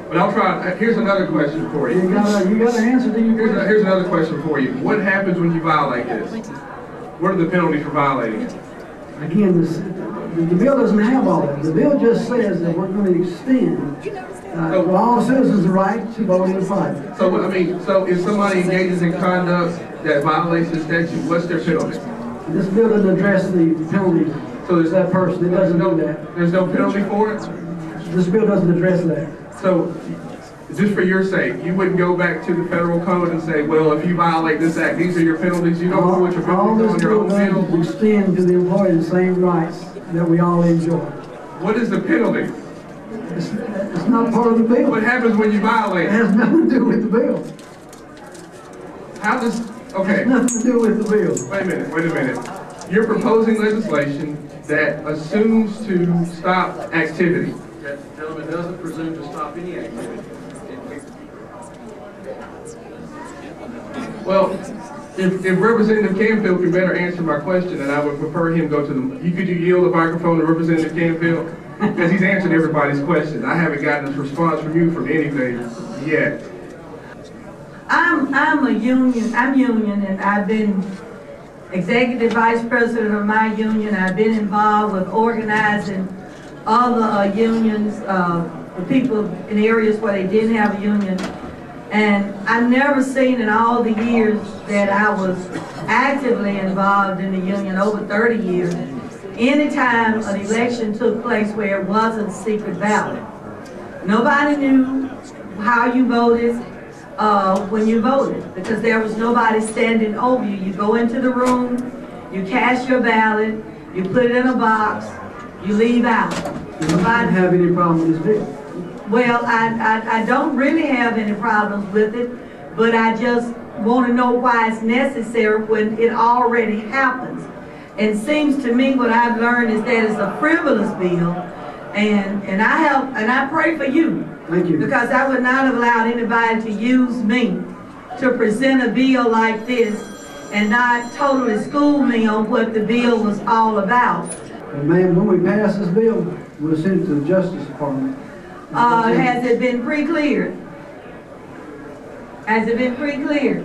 But I'll try. Here's another question for you. You got to answer to your question. Here's another question for you. What happens when you violate this? What are the penalties for violating it? Again, the bill doesn't have all that. The bill just says that we're going to extend to all citizens the right to vote in private. So, I mean, so if somebody engages in conduct that violates the statute, what's their penalty? This bill doesn't address the penalty. So there's that person. It doesn't do that. There's no penalty for it? This bill doesn't address that. So, just for your sake, you wouldn't go back to the federal code and say, well, if you violate this act, these are your penalties. You don't know what your penalties are on your own bill. All this bill extend to the employee the same rights that we all enjoy. What is the penalty? It's not part of the bill. What happens when you violate it? It has nothing to do with the bill. How does, okay. It has nothing to do with the bill. Wait a minute. You're proposing legislation that assumes to stop activity. That gentleman doesn't presume to stop any activity. Well, if Representative Canfield could better answer my question, then I would prefer him go to the, could you yield the microphone to Representative Canfield? Because he's answered everybody's question. I haven't gotten a response from you from anything yet. I'm union, and I've been executive vice president of my union. I've been involved with organizing other unions for people in areas where they didn't have a union. And I've never seen in all the years that I was actively involved in the union, over 30 years, anytime an election took place where it wasn't secret ballot. Nobody knew how you voted when you voted, because there was nobody standing over you. You go into the room, you cast your ballot, you put it in a box, you leave out. You don't have any problem with this bill? Well, I don't really have any problems with it, but I just want to know why it's necessary when it already happens. And it seems to me what I've learned is that it's a frivolous bill, and I pray for you. Thank you. Because I would not have allowed anybody to use me to present a bill like this and not totally school me on what the bill was all about. Ma'am, when we pass this bill, we'll send it to the Justice Department. Has it been pre-cleared? Has it been pre-cleared?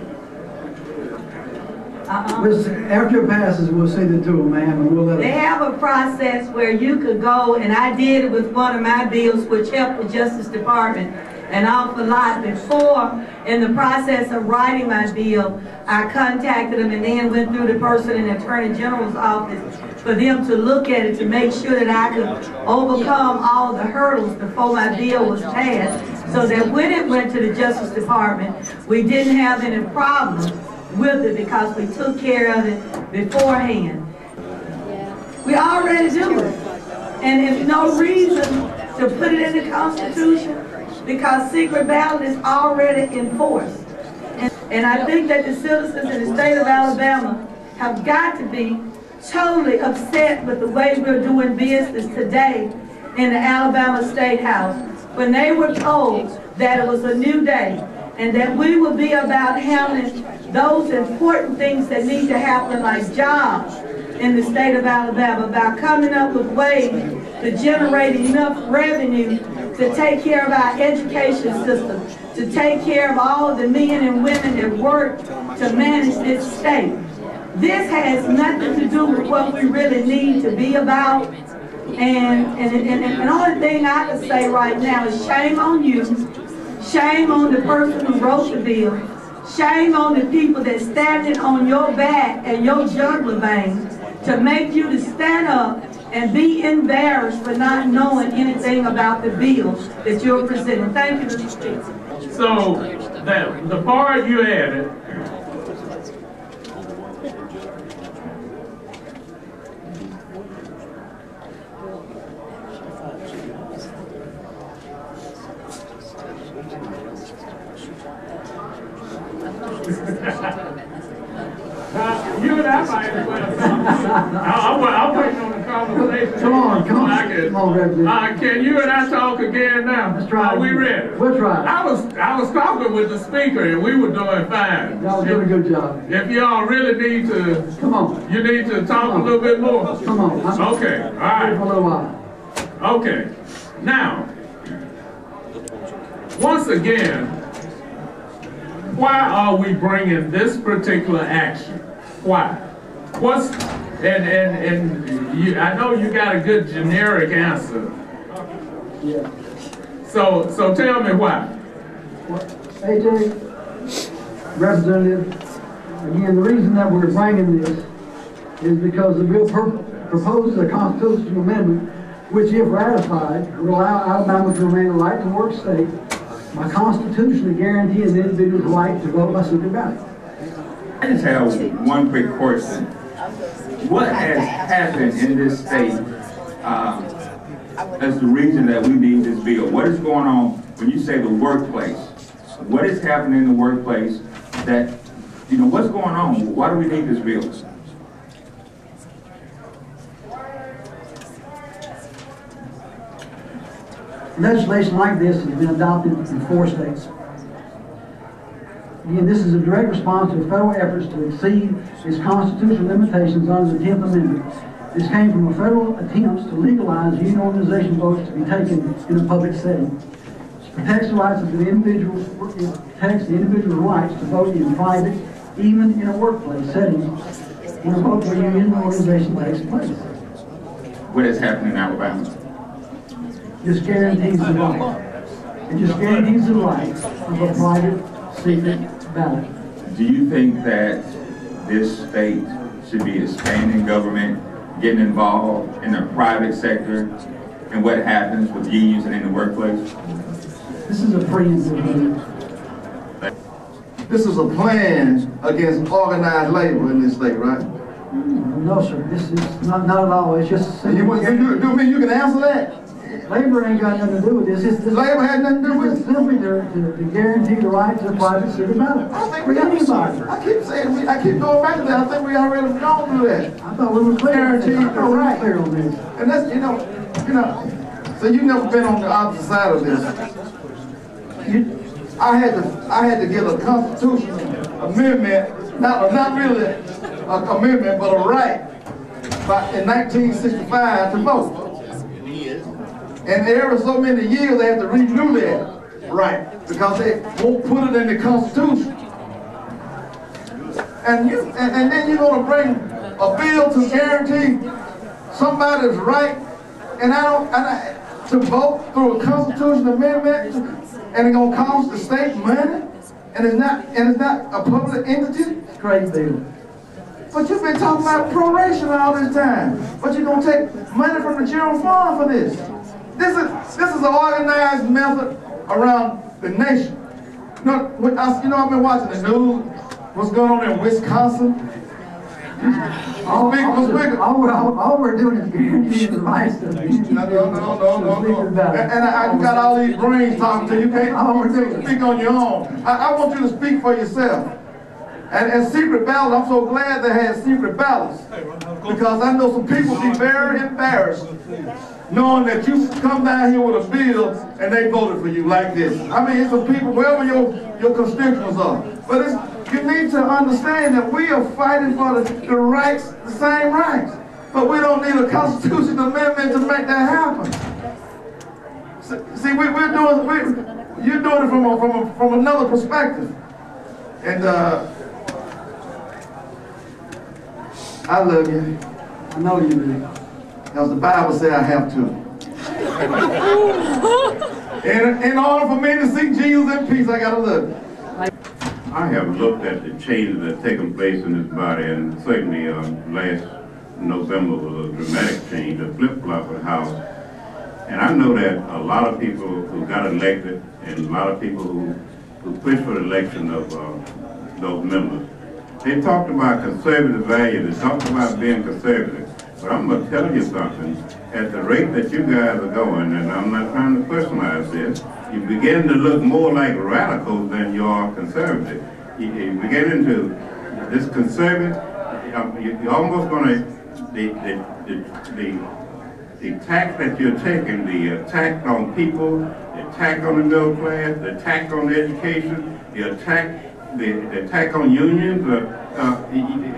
After it passes, we'll send it to them, ma'am, and we'll let them. They have a process where you could go, and I did it with one of my bills, which helped the Justice Department an awful lot. Before, in the process of writing my bill, I contacted them and then went through the person in the Attorney General's office for them to look at it to make sure that I could overcome all the hurdles before my bill was passed, so that when it went to the Justice Department, we didn't have any problems with it because we took care of it beforehand. We already do it. And there's no reason to put it in the Constitution because secret ballot is already enforced. And I think that the citizens in the state of Alabama have got to be totally upset with the way we're doing business today in the Alabama State House when they were told that it was a new day and that we would be about handling those important things that need to happen, like jobs in the state of Alabama, about coming up with ways to generate enough revenue to take care of our education system, to take care of all of the men and women that work to manage this state. This has nothing to do with what we really need to be about. And the only thing I can say right now is shame on you, shame on the person who wrote the bill, shame on the people that standing on your back and your jugular veins to make you to stand up and be embarrassed for not knowing anything about the bill that you're presenting. Thank you, Mr. Speaker. So the part you added, you and I might as well. I'm waiting on the conversation. Come on, Reverend. Can you and I talk again now? Let's try. Are we ready? We'll try. I was talking with the speaker and we were doing fine. Y'all doing a good job. If y'all really need to, come on. You need to talk a little bit more. Come on. Okay. All right. For a little while. Okay. Now, once again, why are we bringing this particular action? Why? I know you got a good generic answer. Yeah. So tell me why. AJ, Representative, again, the reason that we're bringing this is because the bill proposes a constitutional amendment which, if ratified, would allow Alabama to remain a right-to-work state by constitutionally guaranteeing the individual's right to vote by secret ballot. I just have one quick question. What has happened in this state as the reason that we need this bill? What is going on when you say the workplace? What is happening in the workplace that, what's going on? Why do we need this bill? Legislation like this has been adopted in 4 states. Again, this is a direct response to federal efforts to exceed its constitutional limitations under the 10th Amendment. This came from a federal attempts to legalize union organization votes to be taken in a public setting. It protects the rights of the individuals, it protects the individual's rights to vote in private, even in a workplace setting, when a vote for a union organization takes place. What has happened in Alabama? Just guarantees the right. It just guarantees the right of a private, secret ballot. Do you think that this state should be expanding government, getting involved in the private sector, and what happens with unions and in the workplace? This is a preemptive move. This is a plan against organized labor in this state, right? No, sir. This is not at all. It's just Do you mean you can answer that? labor ain't got nothing to do with this. Labor had nothing to do with it. Simply to guarantee the right to a private secret ballot. I think we anybody. I keep saying I keep going back to that. I think we already gone through that. I thought we were clear. Guaranteed the right. Clear on this. And that's So you've never been on the opposite side of this. I had to get a constitutional amendment, not really an amendment, but a right in 1965 to vote. And every so many years they have to renew that right because they won't put it in the Constitution. And then you're going to bring a bill to guarantee somebody's right, to vote through a constitutional amendment, and it's going to cost the state money, and it's not a public entity. It's a great bill. But you've been talking about proration all this time. But you're going to take money from the general fund for this. This is an organized method around the nation. I've been watching the news. What's going on in Wisconsin? All we're doing is guaranteeing the rights of the No. And I got all these brains talking to you. You can't speak on your own. I want you to speak for yourself. And secret ballots, I'm so glad they had secret ballots. Because I know some people be very embarrassed knowing that you come down here with a bill and they voted for you like this. I mean, it's some people, wherever your constituents are. But you need to understand that we are fighting for the rights, the same rights. But we don't need a constitutional amendment to make that happen. See, you're doing it from another perspective. And I love you. I know you do. Because the Bible said I have to. In order for me to see Jesus in peace, I gotta love you. I have looked at the changes that have taken place in this body, and certainly last November was a dramatic change, a flip-flop of the House. And I know that a lot of people who got elected and a lot of people who pushed for the election of those members, they talked about conservative values, they talked about being conservative. But I'm going to tell you something, at the rate that you guys are going, and I'm not trying to personalize this, you begin to look more like radicals than you are conservative. You begin into this conservative, you're almost going to, the tack that you're taking, the attack on people, the attack on the middle class, the attack on education, the attack on unions,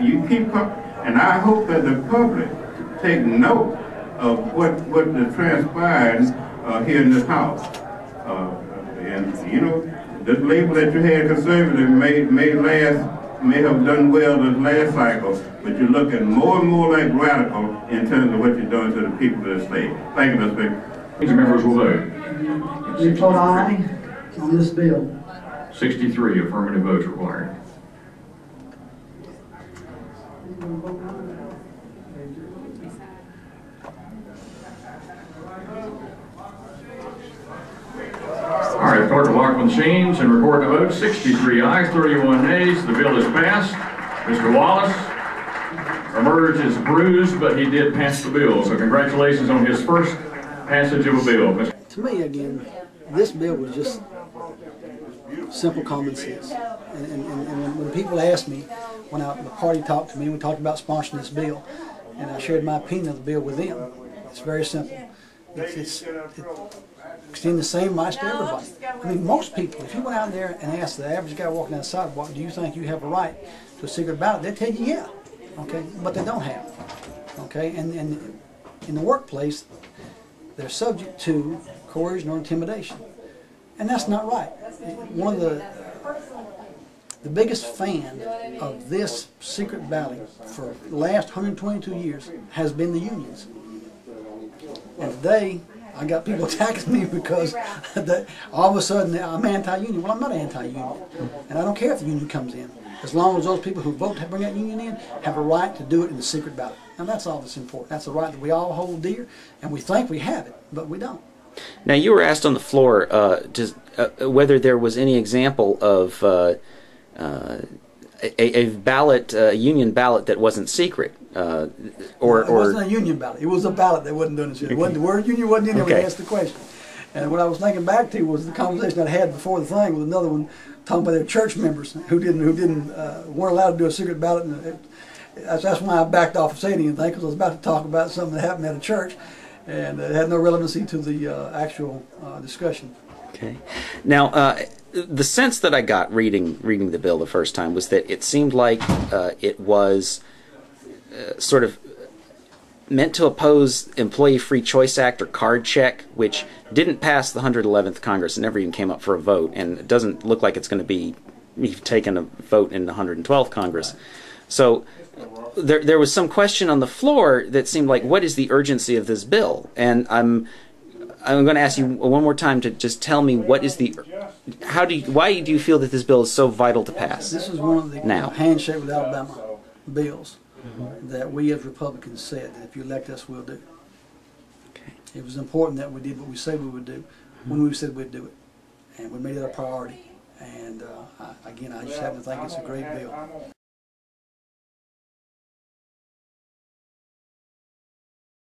you keep up, and I hope that the public take note of what transpired here in this House. And you know, this label that you had, conservative, may have done well this last cycle, but you're looking more and more like radical in terms of what you're doing to the people of the state. Thank you, Mr. Speaker. These members will vote. We vote aye on this bill. 63 affirmative votes required. All right, clerk will lock the machines and record the vote. 63 ayes, 31 nays. The bill is passed. Mr. Wallace emerges bruised, but he did pass the bill. So congratulations on his first passage of a bill. To me, again, this bill was just simple common sense. And when people ask me, when the party talked to me, we talked about sponsoring this bill, and I shared my opinion of the bill with them. It's very simple. It extends the same rights to everybody. I mean, most people, if you went out there and asked the average guy walking down the sidewalk, do you think you have a right to a secret ballot? They'd tell you, yeah. Okay, but they don't have. Okay, and in the workplace, they're subject to coercion or intimidation, and that's not right. One of the biggest fan of this secret ballot for the last 122 years has been the unions. And today, I got people attacking me because all of a sudden I'm anti-union. Well, I'm not anti-union, and I don't care if the union comes in, as long as those people who vote to bring that union in have a right to do it in the secret ballot. And that's all that's important. That's a right that we all hold dear, and we think we have it, but we don't. Now, you were asked on the floor whether there was any example of a ballot, a union ballot that wasn't secret. It wasn't a union ballot. It was a ballot that wasn't doing it. The word union wasn't in there when they asked the question. And what I was thinking back to was the conversation I had before the thing with another one, talking about their church members who weren't allowed to do a secret ballot. And that's why I backed off of saying anything, because I was about to talk about something that happened at a church, and it had no relevancy to the actual discussion. Okay. Now, the sense that I got reading the bill the first time was that it seemed like it was sort of meant to oppose Employee Free Choice Act or card check, which didn't pass the 111th Congress and never even came up for a vote, and it doesn't look like it's going to be taken a vote in the 112th Congress. So there was some question on the floor that seemed like, what is the urgency of this bill? And I'm going to ask you one more time to just tell me why do you feel that this bill is so vital to pass? This is one of the Handshake with Alabama bills that we as Republicans said that if you elect us, we'll do. Okay. It was important that we did what we said we would do when we said we'd do it, and we made it a priority. And again, I just happen to think it's a great bill.